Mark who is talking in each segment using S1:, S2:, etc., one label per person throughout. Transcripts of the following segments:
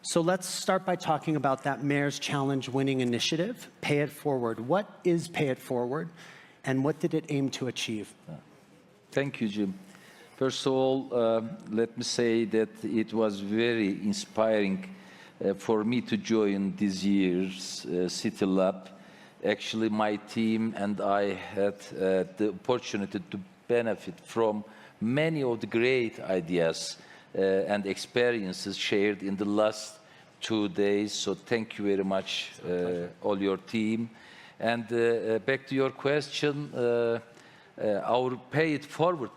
S1: So let's start by talking about that Mayor's Challenge winning initiative, Pay It Forward. What is Pay It Forward, and what did it aim to achieve?
S2: Thank you, Jim. First of all, let me say that it was very inspiring for me to join this year's CityLab. Actually, my team and I had the opportunity to benefit from many of the great ideas and experiences shared in the last 2 days. So thank you very much, all your team. And back to your question, our Pay It Forward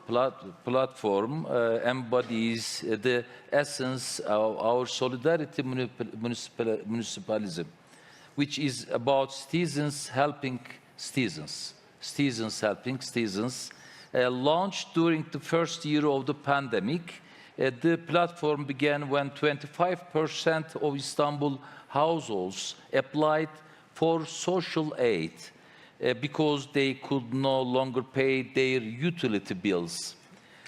S2: platform embodies the essence of our solidarity municipalism, which is about citizens helping citizens. Citizens helping citizens. Launched during the first year of the pandemic, the platform began when 25% of Istanbul households applied for social aid because they could no longer pay their utility bills.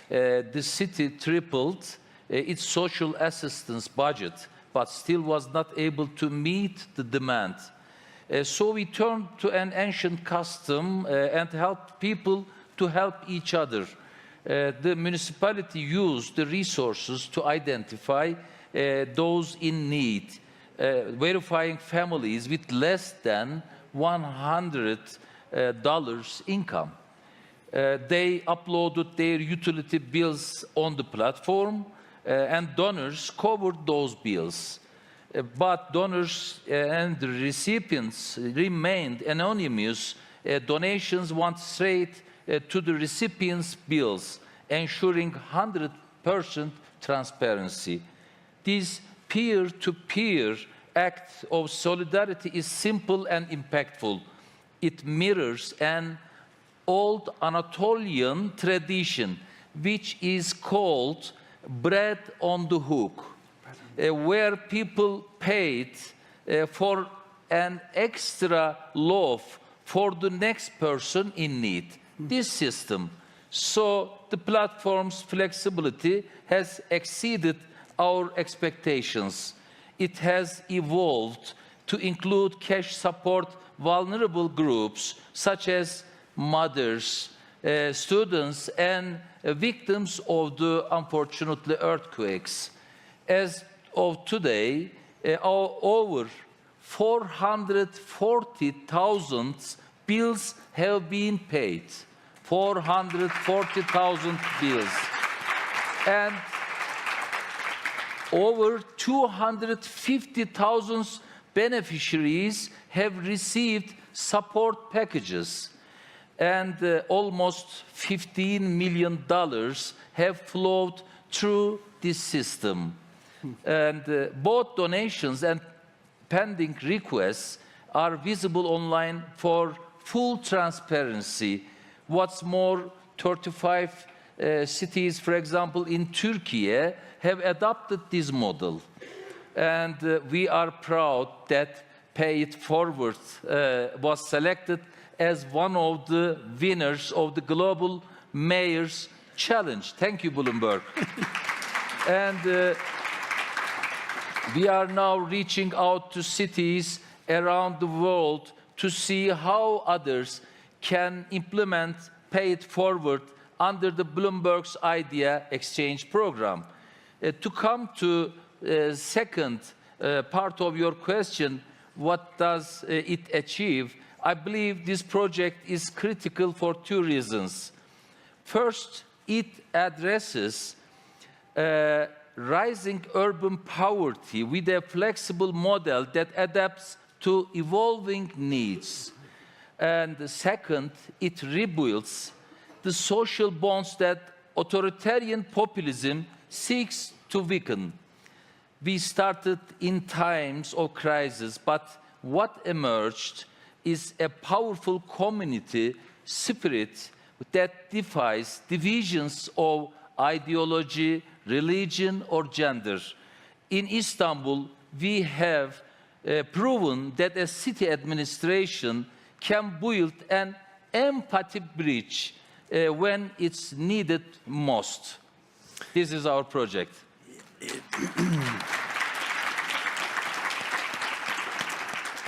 S2: The city tripled its social assistance budget, but still was not able to meet the demand. So we turned to an ancient custom and helped people to help each other. The municipality used the resources to identify those in need, verifying families with less than $100 income. They uploaded their utility bills on the platform, and donors covered those bills. But donors and the recipients remained anonymous. Donations went straight to the recipient's bills, ensuring 100% transparency. This peer-to-peer act of solidarity is simple and impactful. It mirrors an old Anatolian tradition, which is called bread on the hook, where people paid for an extra loaf for the next person in need. This system, so the platform's flexibility has exceeded our expectations. It has evolved to include cash support vulnerable groups such as mothers, students, and victims of the unfortunately earthquakes. As of today, over 440,000 bills have been paid. 440,000 bills. And over 250,000 beneficiaries have received support packages. And almost $15 million have flowed through this system. And both donations and pending requests are visible online for full transparency. What's more, 35 cities, for example, in Turkey, have adopted this model. And we are proud that Pay It Forward was selected as one of the winners of the Global Mayor's Challenge. Thank you, Bloomberg. And we are now reaching out to cities around the world to see how others can implement Pay It Forward under the Bloomberg's Idea Exchange program. To come to the second part of your question, what does it achieve? I believe this project is critical for two reasons. First, it addresses rising urban poverty with a flexible model that adapts to evolving needs. And second, it rebuilds the social bonds that authoritarian populism seeks to weaken. We started in times of crisis, but what emerged is a powerful community spirit that defies divisions of ideology, religion, or gender. In Istanbul, we have proven that a city administration can build an empathy bridge when it's needed most. This is our project.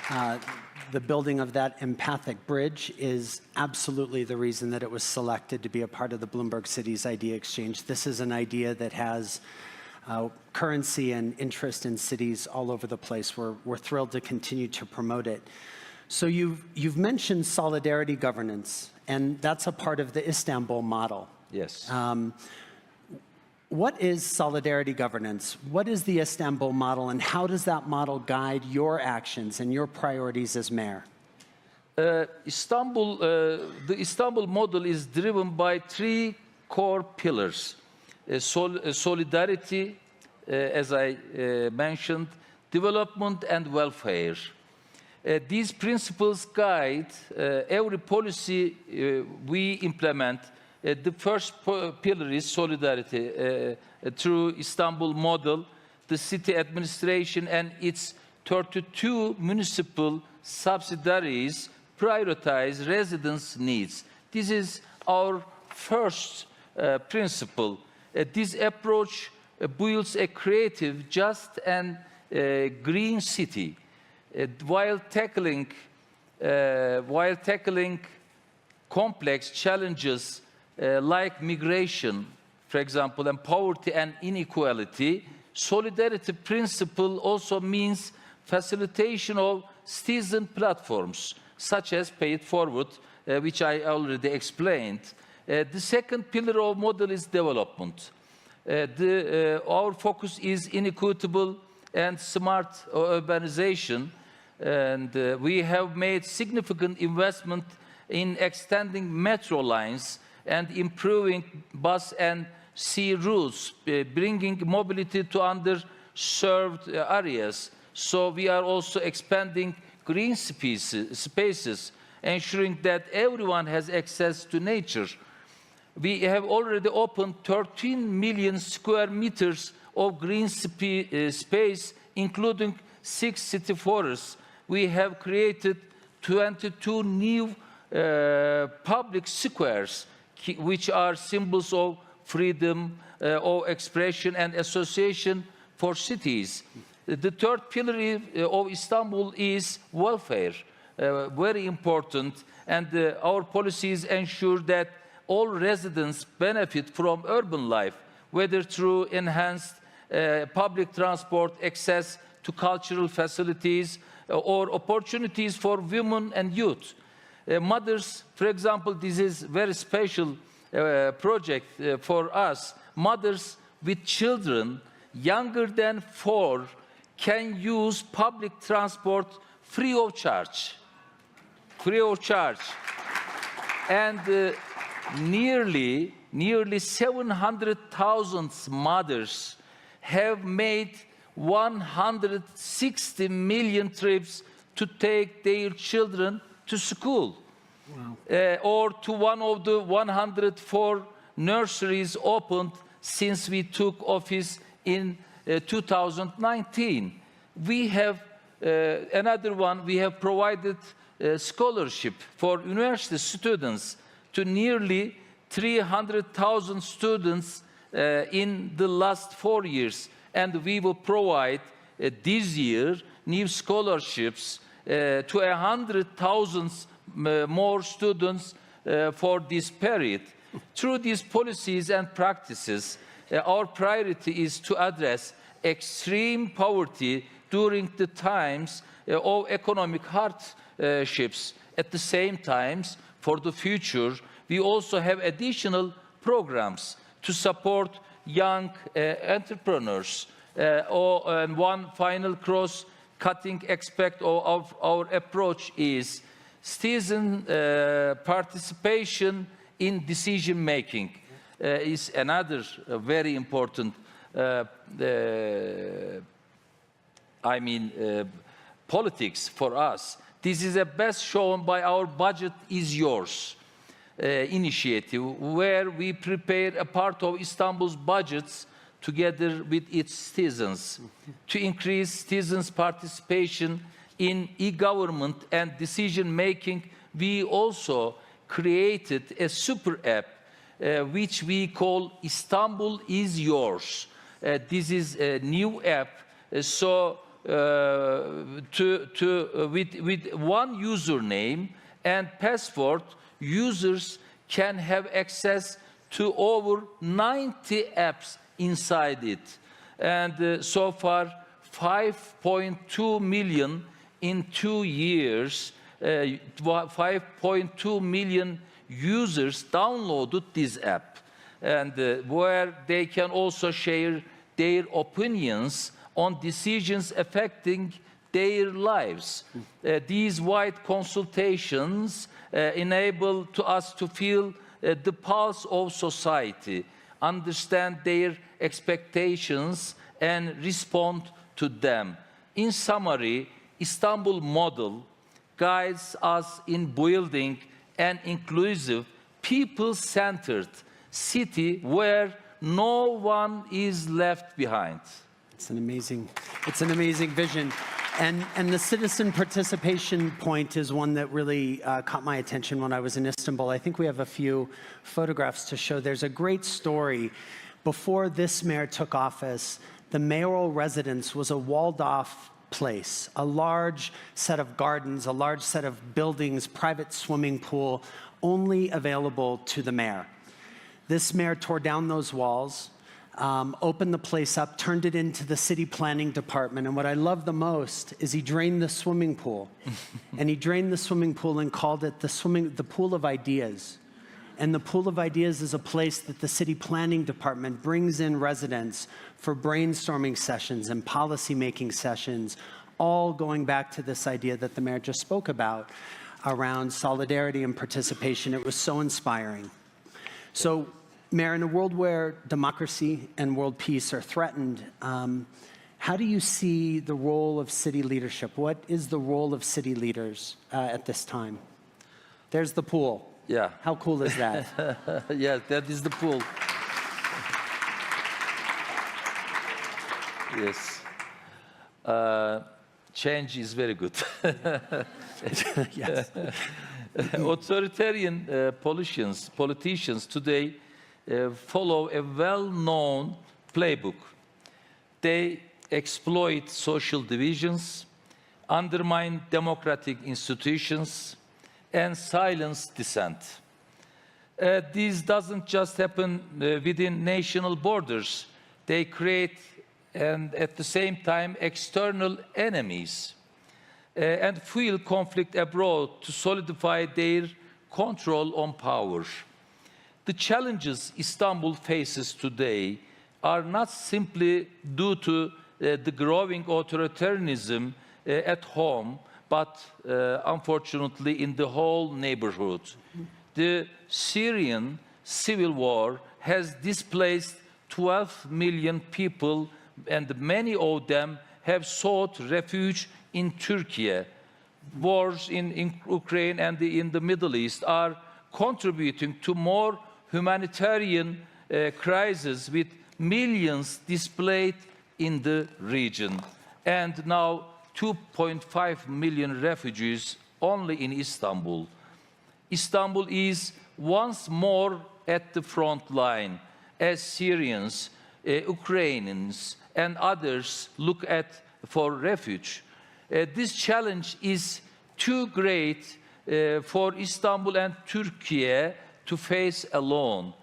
S1: The building of that empathic bridge is absolutely the reason that it was selected to be a part of the Bloomberg Cities Idea Exchange. This is an idea that has currency and interest in cities all over the place. We're thrilled to continue to promote it. So you've mentioned solidarity governance, and that's a part of the Istanbul model.
S2: Yes.
S1: What is solidarity governance? What is the Istanbul model, and how does that model guide your actions and your priorities as mayor?
S2: The Istanbul model is driven by three core pillars. Solidarity, as I mentioned, development and welfare. These principles guide every policy we implement. The first pillar is solidarity. Through Istanbul model, the city administration and its 32 municipal subsidiaries prioritize residents' needs. This is our first principle. This approach builds a creative, just, and green city while tackling complex challenges like migration, for example, and poverty and inequality. Solidarity principle also means facilitation of citizen platforms, such as Pay It Forward, which I already explained. The second pillar of model is development. Our focus is inequitable and smart urbanization, and we have made significant investment in extending metro lines and improving bus and sea routes, bringing mobility to underserved areas. So we are also expanding green spaces, ensuring that everyone has access to nature. We have already opened 13 million square meters of green space, including 6 city forests. We have created 22 new public squares, which are symbols of freedom of expression and association for cities. The third pillar of Istanbul is welfare, very important, and our policies ensure that all residents benefit from urban life, whether through enhanced public transport, access to cultural facilities, or opportunities for women and youth. Mothers, for example, this is a very special project for us. Mothers with children younger than 4 can use public transport free of charge. Free of charge. And nearly 700,000 mothers have made 160 million trips to take their children to school. Wow. Or to one of the 104 nurseries opened since we took office in 2019. We have another one, we have provided scholarship for university students to nearly 300,000 students in the last 4 years. And we will provide this year new scholarships to 100,000 more students for this period. Through these policies and practices, our priority is to address extreme poverty during the times of economic hardships. At the same time, for the future, we also have additional programs to support young entrepreneurs. And one final cross-cutting aspect of our approach is citizen participation in decision-making is another very important politics for us. This is best shown by our Budget is Yours initiative, where we prepare a part of Istanbul's budgets together with its citizens to increase citizens' participation in e-government and decision-making. We also created a super app which we call Istanbul is Yours. This is a new app, so with one username and password, users can have access to over 90 apps inside it. And so far, 5.2 million in 2 years, 5.2 million users downloaded this app, and where they can also share their opinions on decisions affecting their lives. These wide consultations enable to us to feel the pulse of society, understand their expectations, and respond to them. In summary, Istanbul model guides us in building an inclusive, people-centered city where no one is left behind.
S1: It's an amazing vision. And the citizen participation point is one that really caught my attention when I was in Istanbul. I think we have a few photographs to show. There's a great story. Before this mayor took office, the mayoral residence was a walled-off place, a large set of gardens, a large set of buildings, private swimming pool, only available to the mayor. This mayor tore down those walls, opened the place up, turned it into the city planning department, and what I love the most is he drained the swimming pool. And he drained the swimming pool and called it the pool of ideas. And the pool of ideas is a place that the city planning department brings in residents for brainstorming sessions and policy-making sessions, all going back to this idea that the mayor just spoke about around solidarity and participation. It was so inspiring. So, Mayor, in a world where democracy and world peace are threatened, how do you see the role of city leadership? What is the role of city leaders at this time? There's the pool.
S2: Yeah.
S1: How cool is that?
S2: Yeah, that is the pool. Yes. Change is very good.
S1: Yes.
S2: Authoritarian politicians today follow a well-known playbook. They exploit social divisions, undermine democratic institutions, and silence dissent. This doesn't just happen within national borders. They create, and at the same time, external enemies and fuel conflict abroad to solidify their control on power. The challenges Istanbul faces today are not simply due to the growing authoritarianism at home, but unfortunately in the whole neighborhood. The Syrian civil war has displaced 12 million people, and many of them have sought refuge in Turkey. Wars in Ukraine and in the Middle East are contributing to more humanitarian crisis, with millions displaced in the region. And now 2.5 million refugees only in Istanbul. Istanbul is once more at the front line as Syrians, Ukrainians, and others look for refuge. This challenge is too great for Istanbul and Turkey to face alone.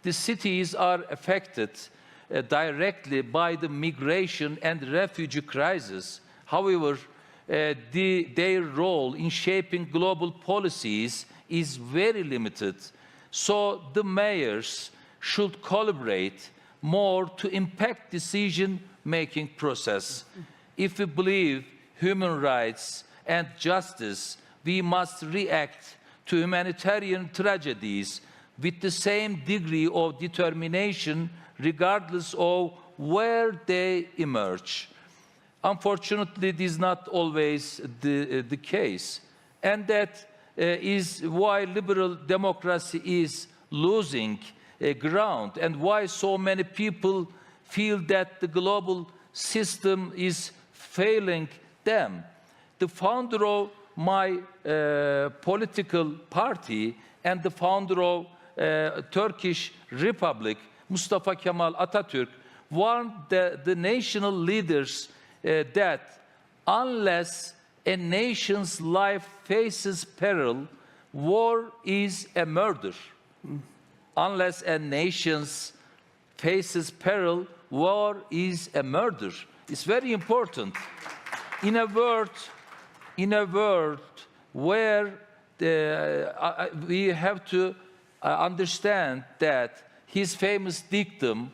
S2: The cities are affected directly by the migration and refugee crisis. However, their role in shaping global policies is very limited. So the mayors should collaborate more to impact decision-making process. If we believe human rights and justice, we must react to humanitarian tragedies with the same degree of determination, regardless of where they emerge. Unfortunately, this is not always the case. And that is why liberal democracy is losing ground, and why so many people feel that the global system is failing them. The founder of my political party and the founder of Turkish Republic, Mustafa Kemal Atatürk, warned the national leaders that unless a nation's life faces peril, war is a murder. Unless a nation's faces peril, war is a murder. It's very important. In a world where we have to understand that his famous dictum,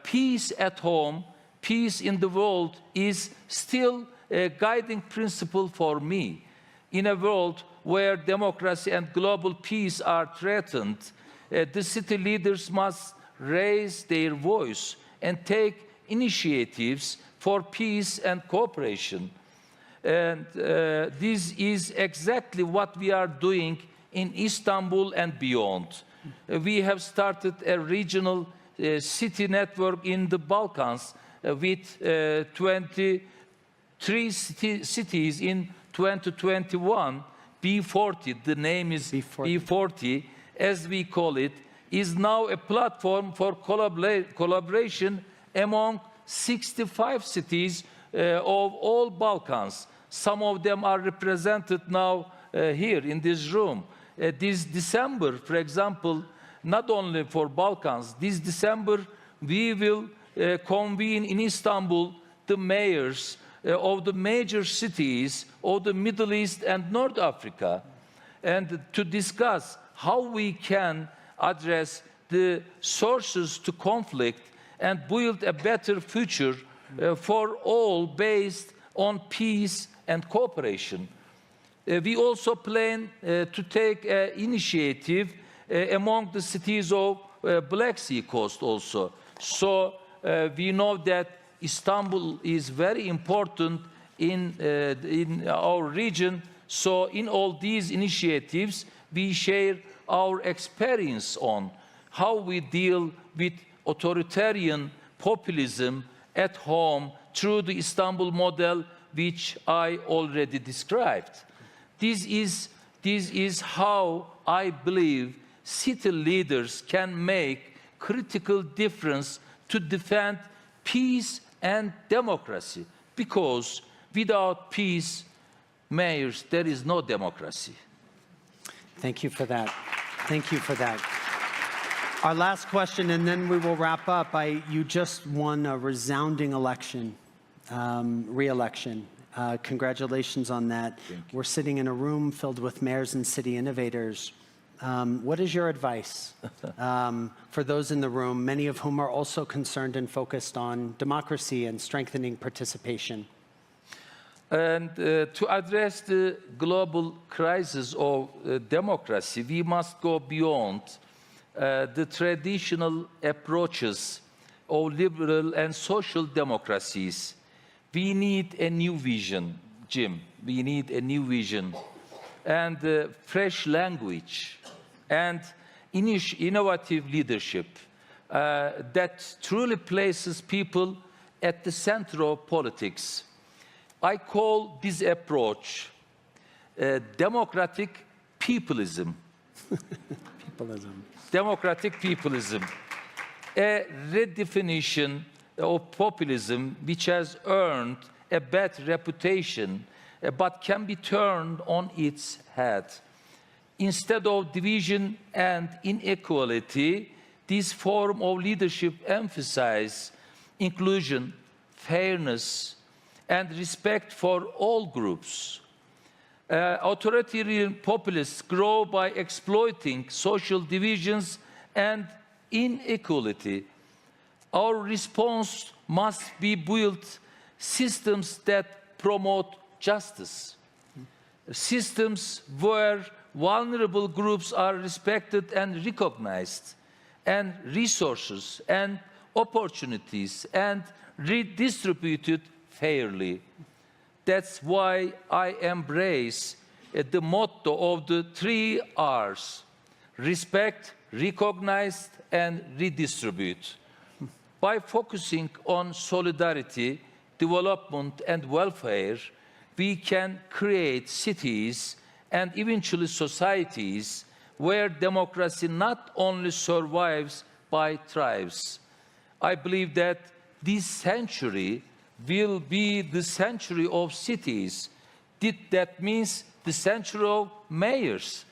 S2: peace at home, peace in the world, is still a guiding principle for me. In a world where democracy and global peace are threatened, the city leaders must raise their voice and take initiatives for peace and cooperation. And this is exactly what we are doing in Istanbul and beyond. We have started a regional city network in the Balkans with 23 cities in 2021. B40, the name is B40, as we call it, is now a platform for collaboration among 65 cities of all Balkans. Some of them are represented now here in this room. This December, for example, not only for Balkans, this December we will convene in Istanbul the mayors of the major cities of the Middle East and North Africa, and to discuss how we can address the sources to conflict and build a better future for all based on peace and cooperation. We also plan to take initiative among the cities of Black Sea coast also. So we know that Istanbul is very important in our region. So in all these initiatives, we share our experience on how we deal with authoritarian populism at home through the Istanbul model, which I already described. This is how I believe city leaders can make critical difference to defend peace and democracy. Because without peace, mayors, there is no democracy.
S1: Thank you for that. Thank you for that. Our last question, and then we will wrap up. You just won a resounding election, re-election. Congratulations on that. We're sitting in a room filled with mayors and city innovators. What is your advice for those in the room, many of whom are also concerned and focused on democracy and strengthening participation?
S2: And to address the global crisis of democracy, we must go beyond the traditional approaches of liberal and social democracies. We need a new vision, Jim. We need a new vision and fresh language and innovative leadership that truly places people at the center of politics. I call this approach democratic peopleism. Democratic peopleism. A redefinition of populism which has earned a bad reputation but can be turned on its head. Instead of division and inequality, this form of leadership emphasizes inclusion, fairness, and respect for all groups. Authoritarian populists grow by exploiting social divisions and inequality. Our response must be built systems that promote justice, systems where vulnerable groups are respected and recognized, and resources and opportunities and redistributed fairly. That's why I embrace the motto of the 3 R's: respect, recognize, and redistribute. By focusing on solidarity, development, and welfare, we can create cities and eventually societies where democracy not only survives but thrives. I believe that this century will be the century of cities. That means the century of mayors.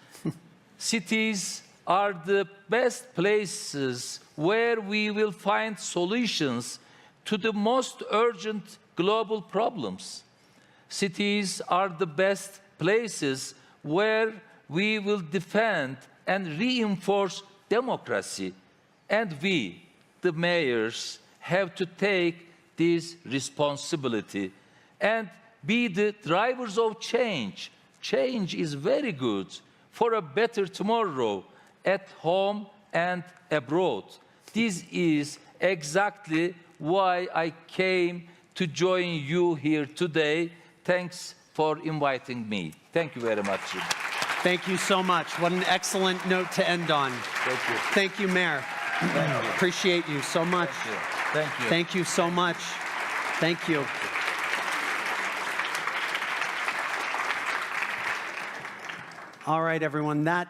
S2: Cities are the best places where we will find solutions to the most urgent global problems. Cities are the best places where we will defend and reinforce democracy. And we, the mayors, have to take this responsibility and be the drivers of change. Change is very good for a better tomorrow at home and abroad. This is exactly why I came to join you here today. Thanks for inviting me. Thank you very much.
S1: Thank you so much. What an excellent note to end on.
S2: Thank you.
S1: Thank you, Mayor.
S2: Thank you.
S1: Appreciate you so much.
S2: Thank you.
S1: Thank you so much. Thank you. All right, everyone. That